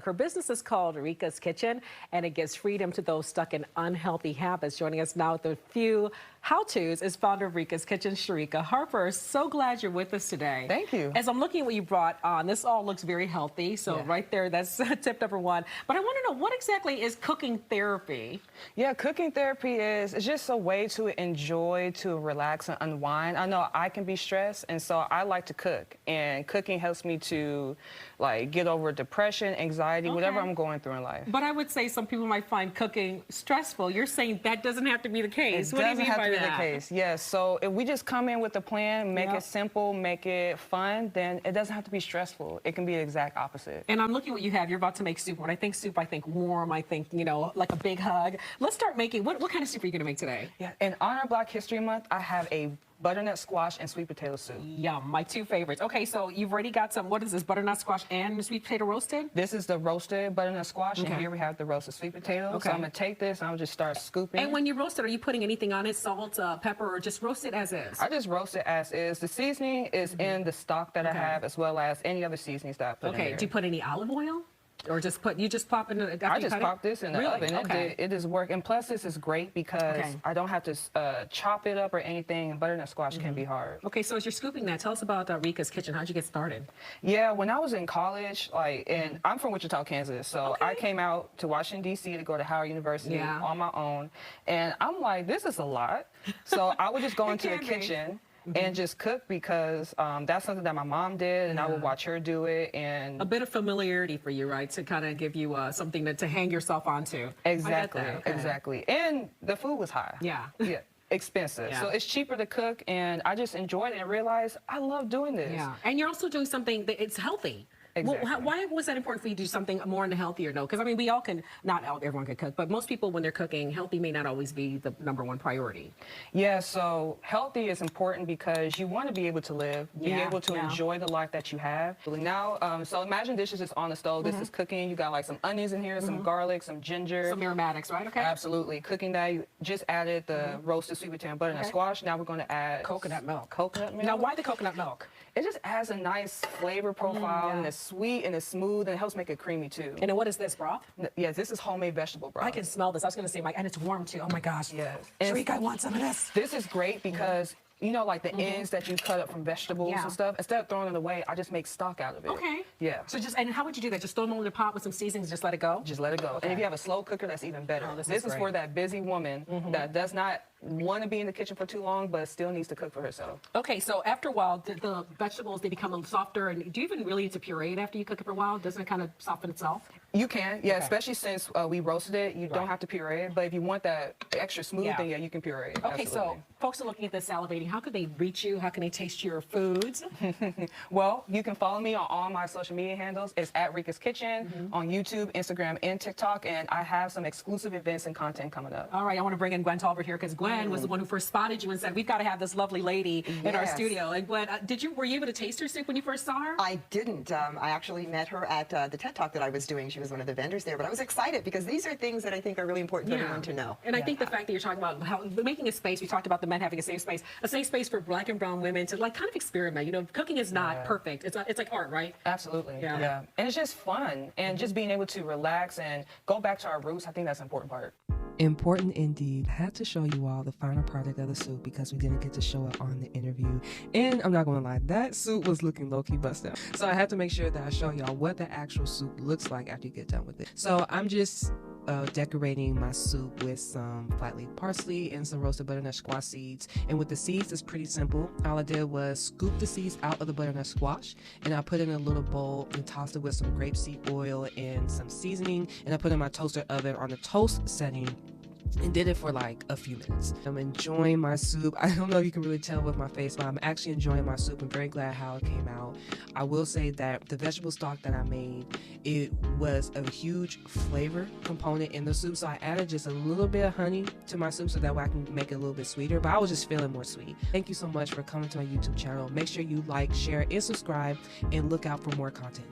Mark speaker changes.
Speaker 1: Her business is called Rika's Kitchen, and it gives freedom to those stuck in unhealthy habits. Joining us now with a few how-tos is founder of Rika's Kitchen, Sharika Harper. So glad you're with us today.
Speaker 2: Thank you.
Speaker 1: As I'm looking at what you brought on, this all looks very healthy. So right there, that's tip number one. But I want to know, what exactly is cooking therapy?
Speaker 2: Yeah, cooking therapy is just a way to enjoy, to relax and unwind. I know I can be stressed, and so I like to cook. And cooking helps me to like get over depression, anxiety, whatever I'm going through in life.
Speaker 1: But I would say some people might find cooking stressful. You're saying that doesn't have to be the case.
Speaker 2: It
Speaker 1: What do you
Speaker 2: doesn't
Speaker 1: mean
Speaker 2: have
Speaker 1: by
Speaker 2: to be
Speaker 1: that?
Speaker 2: the case. Yes. So if we just come in with a plan, make it simple, make it fun, then it doesn't have to be stressful. It can be the exact opposite.
Speaker 1: And I'm looking at what you have. You're about to make soup. When I think soup, I think warm. I think, you know, like a big hug. Let's start making, what kind of soup are you going to make today?
Speaker 2: Yeah. In honor of Black History Month, I have a butternut squash and sweet potato soup.
Speaker 1: Yum, my two favorites. Okay, so you've already got some, what is this, butternut squash and sweet potato roasted?
Speaker 2: This is the roasted butternut squash, and here we have the roasted sweet potato. So I'm going to take this and I'll just start scooping.
Speaker 1: And when you roast it, are you putting anything on it, salt, pepper, or just roast it as is?
Speaker 2: I just roast it as is. The seasoning is in the stock that I have, as well as any other seasonings that I put in there.
Speaker 1: Do you put any olive oil? Or just put, you just pop in the,
Speaker 2: I just pop this in the oven. It does work. And plus, this is great because I don't have to chop it up or anything. And butternut squash can be hard.
Speaker 1: Okay, so as you're scooping that, tell us about Rika's Kitchen. How'd you get started?
Speaker 2: Yeah, when I was in college, and I'm from Wichita, Kansas, so I came out to Washington, D.C. to go to Howard University on my own. And I'm like, this is a lot. So I would just go into the kitchen and just cook because that's something that my mom did, and I would watch her do it. And
Speaker 1: a bit of familiarity for you, right? To kind of give you something to hang yourself onto.
Speaker 2: Exactly, exactly. And the food was high.
Speaker 1: Yeah.
Speaker 2: Expensive. So it's cheaper to cook, and I just enjoyed it and realized I love doing this.
Speaker 1: Yeah. And you're also doing something that it's healthy.
Speaker 2: Exactly.
Speaker 1: Well, why was that important for you to do something more on the healthier note? Because, I mean, we all can, not everyone can cook, but most people, when they're cooking, healthy may not always be the #1 priority.
Speaker 2: Yeah, so healthy is important because you want to be able to live, be able to enjoy the life that you have. Now, so imagine dishes is on the stove. This is cooking. You got like some onions in here, some garlic, some ginger.
Speaker 1: Some aromatics, right? Okay.
Speaker 2: Absolutely. Cooking that, you just added the roasted sweet potato and butternut squash. Now we're going to add
Speaker 1: coconut milk.
Speaker 2: Coconut milk.
Speaker 1: Now, why the coconut milk?
Speaker 2: It just adds a nice flavor profile, and it's sweet and it's smooth, and it helps make it creamy too.
Speaker 1: And then what is this, broth?
Speaker 2: Yes, this is homemade vegetable broth.
Speaker 1: I can smell this. I was going to say, and it's warm too. Oh my gosh.
Speaker 2: Yes.
Speaker 1: Sharika, I want some of this.
Speaker 2: This is great because you know, like the ends that you cut up from vegetables and stuff, instead of throwing it away, I just make stock out of it.
Speaker 1: Okay.
Speaker 2: Yeah.
Speaker 1: So and how would you do that? Just throw them in the pot with some seasonings and just let it go?
Speaker 2: Just let it go. And if you have a slow cooker, that's even better. Oh, this is for that busy woman that does not want to be in the kitchen for too long, but still needs to cook for herself.
Speaker 1: Okay, so after a while, the vegetables, they become a little softer. And do you even really need to puree it after you cook it for a while? Doesn't it kind of soften itself?
Speaker 2: You can, especially since we roasted it. You don't have to puree it, but if you want that extra smooth thing, you can puree it.
Speaker 1: Okay, so folks are looking at this salivating. How can they reach you? How can they taste your foods?
Speaker 2: Well, you can follow me on all my social media handles. It's at Rika's Kitchen on YouTube, Instagram, and TikTok, and I have some exclusive events and content coming up.
Speaker 1: All right, I want to bring in Gwen Talbert here because Gwen was the one who first spotted you and said, we've got to have this lovely lady in our studio. And Gwen, were you able to taste her soup when you first saw her?
Speaker 3: I didn't. I actually met her at the TED Talk that I was doing. She was one of the vendors there, but I was excited because these are things that I think are really important for everyone to know.
Speaker 1: And I think the fact that you're talking about how making a space, we talked about the men having a safe space for Black and brown women to like kind of experiment. You know, cooking is not perfect. It's like art, right?
Speaker 2: Absolutely. Yeah. And it's just fun, and just being able to relax and go back to our roots. I think that's an important part.
Speaker 4: Important indeed. I had to show you all the final product of the soup because we didn't get to show it on the interview. And I'm not going to lie, that soup was looking low-key busted out. So I had to make sure that I show y'all what the actual soup looks like after you get done with it. So I'm just decorating my soup with some flat leaf parsley and some roasted butternut squash seeds. And with the seeds, it's pretty simple. All I did was scoop the seeds out of the butternut squash, and I put it in a little bowl and tossed it with some grapeseed oil and some seasoning, and I put it in my toaster oven on the toast setting and did it for like a few minutes. I'm enjoying my soup. I don't know if you can really tell with my face, but I'm actually enjoying my soup. I'm very glad how it came out. I will say that the vegetable stock that I made, it was a huge flavor component in the soup. So I added just a little bit of honey to my soup so that way I can make it a little bit sweeter, but I was just feeling more sweet. Thank you so much for coming to my YouTube channel. Make sure you like, share, and subscribe, and look out for more content.